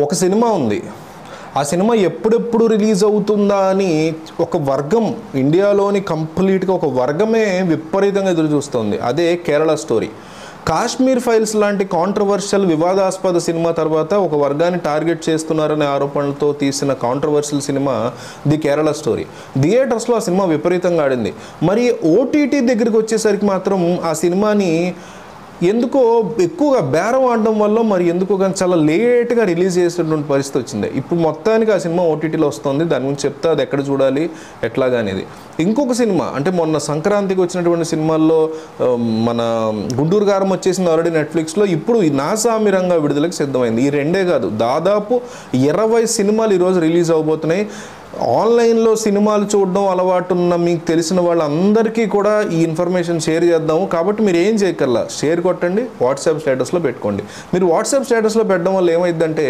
ఒక సినిమా ఉంది, ఆ సినిమా ఎప్పుడెప్పుడు రిలీజ్ అవుతుందా అని ఒక వర్గం, ఇండియాలోని కంప్లీట్గా ఒక వర్గమే విపరీతంగా ఎదురు చూస్తుంది. అదే కేరళ స్టోరీ. కాశ్మీర్ ఫైల్స్ లాంటి కాంట్రవర్షియల్ వివాదాస్పద సినిమా తర్వాత ఒక వర్గాన్ని టార్గెట్ చేస్తున్నారనే ఆరోపణలతో తీసిన controversial cinema the Kerala story. థియేటర్స్లో ఆ సినిమా విపరీతంగా ఆడింది. మరి ఓటీటీ దగ్గరికి వచ్చేసరికి మాత్రం ఆ సినిమాని ఎందుకో ఎక్కువగా బేరం ఆడడం వల్ల మరి ఎందుకో కానీ చాలా లేట్గా రిలీజ్ చేసేటువంటి పరిస్థితి వచ్చింది. ఇప్పుడు మొత్తానికి ఆ సినిమా ఓటీటీలో వస్తుంది. దాని గురించి చెప్తా, అది ఎక్కడ చూడాలి ఎట్లాగా అనేది. ఇంకొక సినిమా అంటే మొన్న సంక్రాంతికి వచ్చినటువంటి సినిమాల్లో మన గుంటూరు గారం వచ్చేసింది ఆల్రెడీ నెట్ఫ్లిక్స్లో. ఇప్పుడు నా సామిరంగా విడుదలకు సిద్ధమైంది. ఈ రెండే కాదు, దాదాపు 20 సినిమాలు ఈరోజు రిలీజ్ అవబోతున్నాయి. ఆన్లైన్లో సినిమాలు చూడడం అలవాటు ఉన్న మీకు తెలిసిన వాళ్ళందరికీ కూడా ఈ ఇన్ఫర్మేషన్ షేర్ చేద్దాము. కాబట్టి మీరు ఏం చేయక్కర్లా, షేర్ కొట్టండి, వాట్సాప్ స్టేటస్లో పెట్టుకోండి. మీరు వాట్సాప్ స్టేటస్లో పెట్టడం వల్ల ఏమైందంటే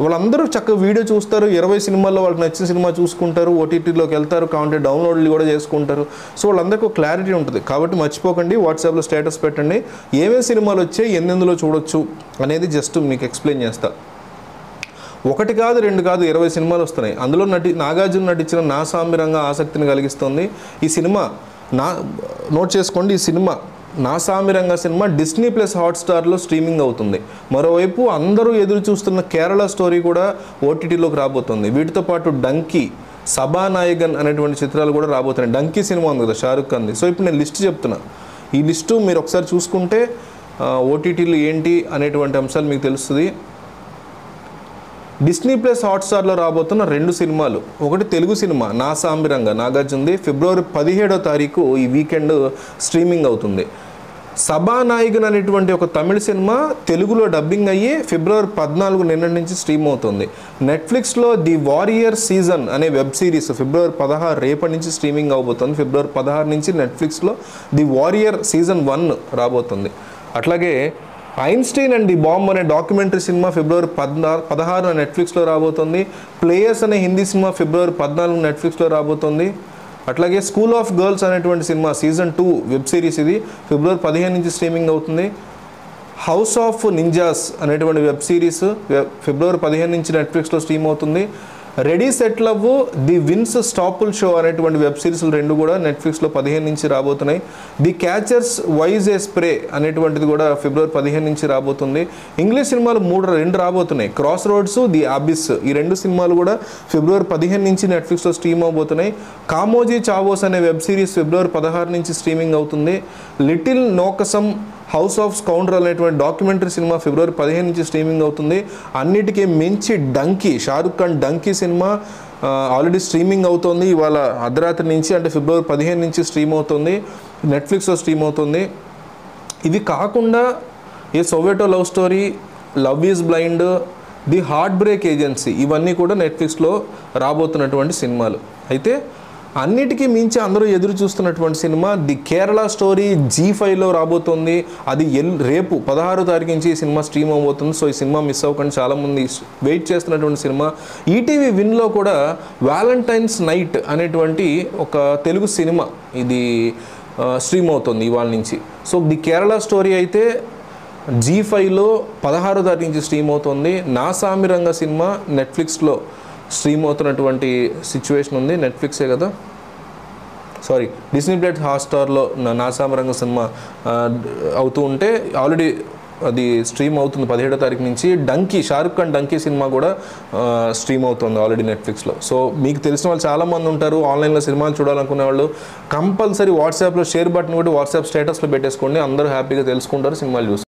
వాళ్ళందరూ చక్కగా వీడియో చూస్తారు, 20 సినిమాల్లో వాళ్ళకి నచ్చిన సినిమా చూసుకుంటారు, ఓటీటీలోకి వెళ్తారు, కావాలంటే డౌన్లోడ్లు కూడా చేసుకుంటారు. సో వాళ్ళందరికీ ఒక క్లారిటీ ఉంటుంది. కాబట్టి మర్చిపోకండి, వాట్సాప్లో స్టేటస్ పెట్టండి. ఏమేమి సినిమాలు వచ్చాయి, ఎందులో చూడొచ్చు అనేది జస్ట్ మీకు ఎక్స్ప్లెయిన్ చేస్తా. ఒకటి కాదు, రెండు కాదు, 20 సినిమాలు వస్తున్నాయి. అందులో నాగార్జున నటించిన నా సామిరంగా ఆసక్తిని కలిగిస్తుంది ఈ సినిమా. నోట్ చేసుకోండి, ఈ సినిమా నా సామిరంగా సినిమా డిస్నీ ప్లస్ హాట్స్టార్లో స్ట్రీమింగ్ అవుతుంది. మరోవైపు అందరూ ఎదురు చూస్తున్న కేరళ స్టోరీ కూడా ఓటీటీలోకి రాబోతుంది. వీటితో పాటు డంకీ, సభానాయగన్ అనేటువంటి చిత్రాలు కూడా రాబోతున్నాయి. డంకీ సినిమా ఉంది కదా షారుఖ్ ఖాన్ది. సో ఇప్పుడు నేను లిస్ట్ చెప్తున్నా. ఈ లిస్టు మీరు ఒకసారి చూసుకుంటే ఓటీటీలు ఏంటి అనేటువంటి అంశాలు మీకు తెలుస్తుంది. డిస్నీ ప్లస్ హాట్స్టార్లో రాబోతున్న 2 సినిమాలు. ఒకటి తెలుగు సినిమా నా సామిరంగా, నాగార్జునది, ఫిబ్రవరి 17వ తారీఖు ఈ వీకెండ్ స్ట్రీమింగ్ అవుతుంది. సభానాయకుని అనేటువంటి ఒక తమిళ సినిమా తెలుగులో డబ్బింగ్ అయ్యి ఫిబ్రవరి 14 నిన్న నుంచి స్ట్రీమ్ అవుతుంది. నెట్ఫ్లిక్స్లో ది వారియర్ సీజన్ అనే వెబ్ సిరీస్ ఫిబ్రవరి 16 రేపటి నుంచి స్ట్రీమింగ్ అవబోతుంది. ఫిబ్రవరి 16 నుంచి నెట్ఫ్లిక్స్లో ది వారియర్ సీజన్ 1 రాబోతుంది. అట్లాగే ఐన్స్టీన్ అండ్ ది బాంబ్ అనే డాక్యుమెంటరీ సినిమా ఫిబ్రవరి 16 నెట్ఫ్లిక్స్లో రాబోతుంది. ప్లేయర్స్ అనే హిందీ సినిమా ఫిబ్రవరి 14 నెట్ఫ్లిక్స్లో రాబోతుంది. అట్లాగే స్కూల్ ఆఫ్ గర్ల్స్ అనేటువంటి సినిమా సీజన్ 2 వెబ్ సిరీస్ ఇది ఫిబ్రవరి 15 నుంచి స్ట్రీమింగ్ అవుతుంది. హౌస్ ఆఫ్ నింజాస్ అనేటువంటి వెబ్ సిరీస్ ఫిబ్రవరి 15 నుంచి నెట్ఫ్లిక్స్లో స్ట్రీమ్ అవుతుంది. Ready set love, the Vince Staples show అనేటువంటి వెబ్ సిరీస్లు 2 కూడా నెట్ఫ్లిక్స్లో 15 నుంచి రాబోతున్నాయి. The catcher was a spy అనేటువంటిది కూడా ఫిబ్రవరి 15 నుంచి రాబోతుంది. ఇంగ్లీష్ సినిమాలు 2 రాబోతున్నాయి. క్రాస్ రోడ్స్, ది అబిస్, ఈ 2 సినిమాలు కూడా ఫిబ్రవరి 15 నుంచి నెట్ఫ్లిక్స్లో స్ట్రీమ్ అవబోతున్నాయి. కామోజీ చావోస్ అనే వెబ్ సిరీస్ ఫిబ్రవరి 16 నుంచి స్ట్రీమింగ్ అవుతుంది. లిటిల్ నోకసం, హౌస్ ఆఫ్ స్కౌండ్రల్ అనేటువంటి డాక్యుమెంటరీ సినిమా ఫిబ్రవరి 15 నుంచి స్ట్రీమింగ్ అవుతుంది. అన్నిటికీ మించి donkey, Shahrukh Khan donkey cinema already streaming అవుతుంది. ఇవాళ అర్ధరాత్రి నుంచి, అంటే ఫిబ్రవరి 15 నుంచి స్ట్రీమ్ అవుతుంది, నెట్ఫ్లిక్స్లో స్ట్రీమ్ అవుతుంది. ఇవి కాకుండా a Soweto love story, love is blind, the heartbreak agency, ఇవన్నీ కూడా నెట్ఫ్లిక్స్లో రాబోతున్నటువంటి సినిమాలు. అయితే అన్నిటికీ మించి అందరూ ఎదురు చూస్తున్నటువంటి సినిమా ది కేరళ స్టోరీ G5లో రాబోతుంది. అది రేపు 16వ తారీఖు నుంచి ఈ సినిమా స్ట్రీమ్ అవబోతుంది. సో ఈ సినిమా మిస్ అవ్వకుండా చాలామంది వెయిట్ చేస్తున్నటువంటి సినిమా. ఈటీవీ విన్లో కూడా వ్యాలంటైన్స్ నైట్ అనేటువంటి ఒక తెలుగు సినిమా ఇది స్ట్రీమ్ అవుతుంది ఇవాళ నుంచి. సో ది కేరళ స్టోరీ అయితే G5లో 16వ తారీఖు నుంచి స్ట్రీమ్ అవుతుంది. నా సామిరంగ సినిమా నెట్ఫ్లిక్స్లో స్ట్రీమ్ అవుతున్నటువంటి సిచ్యువేషన్ ఉంది. నెట్ఫ్లిక్సే కదా, సారీ డిస్నీ ప్లస్ హాట్స్టార్లో నా సామిరంగ సినిమా అవుతూ ఉంటే ఆల్రెడీ అది స్ట్రీమ్ అవుతుంది 17వ తారీఖు నుంచి. Donkey, Shahrukh Khan donkey cinema కూడా స్ట్రీమ్ అవుతుంది ఆల్రెడీ నెట్ఫ్లిక్స్లో. సో మీకు తెలిసిన వాళ్ళు చాలామంది ఉంటారు ఆన్లైన్లో సినిమాలు చూడాలనుకునే వాళ్ళు. కంపల్సరీ వాట్సాప్లో షేర్ బటన్ కూడా వాట్సాప్ స్టేటస్లో పెట్టేసుకోండి, అందరూ హ్యాపీగా తెలుసుకుంటారు, సినిమాలు చూస్తారు.